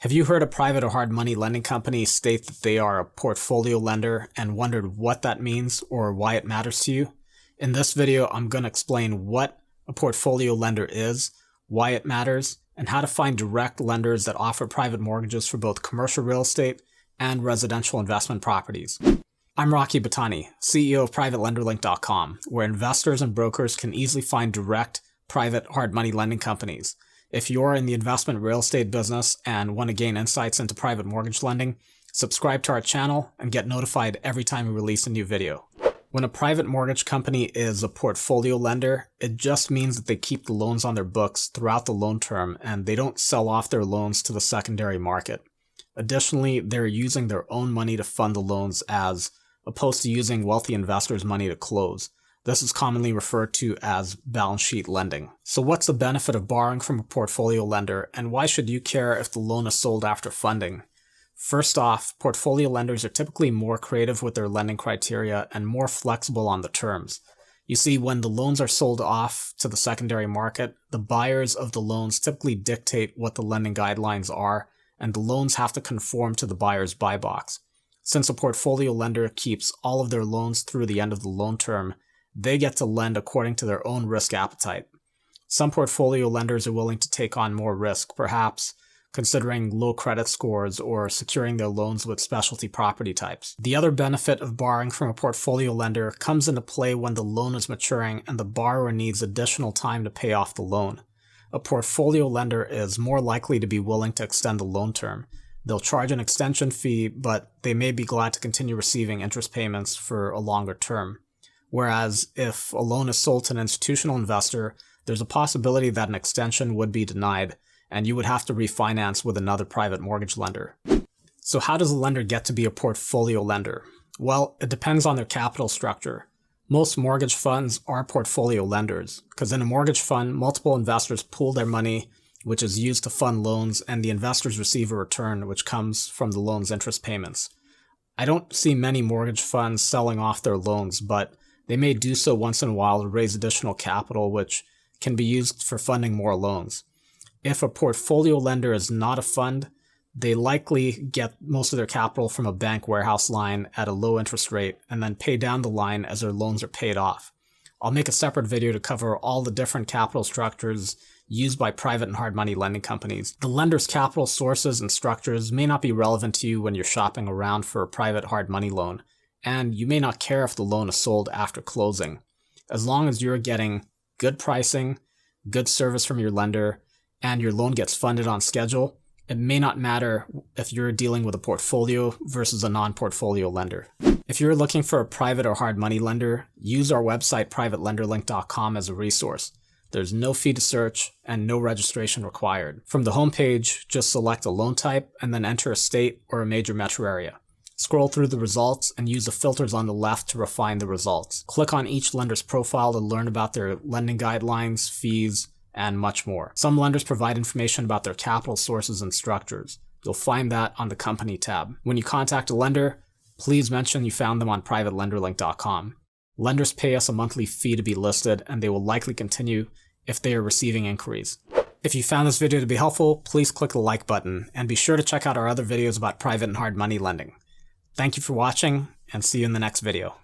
Have you heard a private or hard money lending company state that they are a portfolio lender and wondered what that means or why it matters to you? In this video, I'm going to explain what a portfolio lender is, why it matters, and how to find direct lenders that offer private mortgages for both commercial real estate and residential investment properties. I'm Butani, CEO of PrivateLenderLink.com, where investors and brokers can easily find direct, private, hard money lending companies. If you're in the investment real estate business and want to gain insights into private mortgage lending, subscribe to our channel and get notified every time we release a new video. When a private mortgage company is a portfolio lender, it just means that they keep the loans on their books throughout the loan term and they don't sell off their loans to the secondary market. Additionally, they're using their own money to fund the loans as opposed to using wealthy investors' money to close. This is commonly referred to as balance sheet lending. So what's the benefit of borrowing from a portfolio lender, and why should you care if the loan is sold after funding? First off, portfolio lenders are typically more creative with their lending criteria and more flexible on the terms. You see, when the loans are sold off to the secondary market, the buyers of the loans typically dictate what the lending guidelines are, and the loans have to conform to the buyer's buy box. Since a portfolio lender keeps all of their loans through the end of the loan term, they get to lend according to their own risk appetite. Some portfolio lenders are willing to take on more risk, perhaps considering low credit scores or securing their loans with specialty property types. The other benefit of borrowing from a portfolio lender comes into play when the loan is maturing and the borrower needs additional time to pay off the loan. A portfolio lender is more likely to be willing to extend the loan term. They'll charge an extension fee, but they may be glad to continue receiving interest payments for a longer term. Whereas if a loan is sold to an institutional investor, there's a possibility that an extension would be denied and you would have to refinance with another private mortgage lender. So how does a lender get to be a portfolio lender? Well, it depends on their capital structure. Most mortgage funds are portfolio lenders because in a mortgage fund, multiple investors pool their money, which is used to fund loans, and the investors receive a return which comes from the loan's interest payments. I don't see many mortgage funds selling off their loans, but they may do so once in a while to raise additional capital, which can be used for funding more loans. If a portfolio lender is not a fund, they likely get most of their capital from a bank warehouse line at a low interest rate and then pay down the line as their loans are paid off. I'll make a separate video to cover all the different capital structures used by private and hard money lending companies. The lender's capital sources and structures may not be relevant to you when you're shopping around for a private hard money loan, and you may not care if the loan is sold after closing. As long as you're getting good pricing, good service from your lender, and your loan gets funded on schedule, it may not matter if you're dealing with a portfolio versus a non-portfolio lender. If you're looking for a private or hard money lender, use our website PrivateLenderLink.com as a resource. There's no fee to search and no registration required. From the homepage, just select a loan type and then enter a state or a major metro area. Scroll through the results and use the filters on the left to refine the results. Click on each lender's profile to learn about their lending guidelines, fees, and much more. Some lenders provide information about their capital sources and structures. You'll find that on the Company tab. When you contact a lender, please mention you found them on PrivateLenderLink.com. Lenders pay us a monthly fee to be listed, and they will likely continue if they are receiving inquiries. If you found this video to be helpful, please click the like button, and be sure to check out our other videos about private and hard money lending. Thank you for watching, and see you in the next video.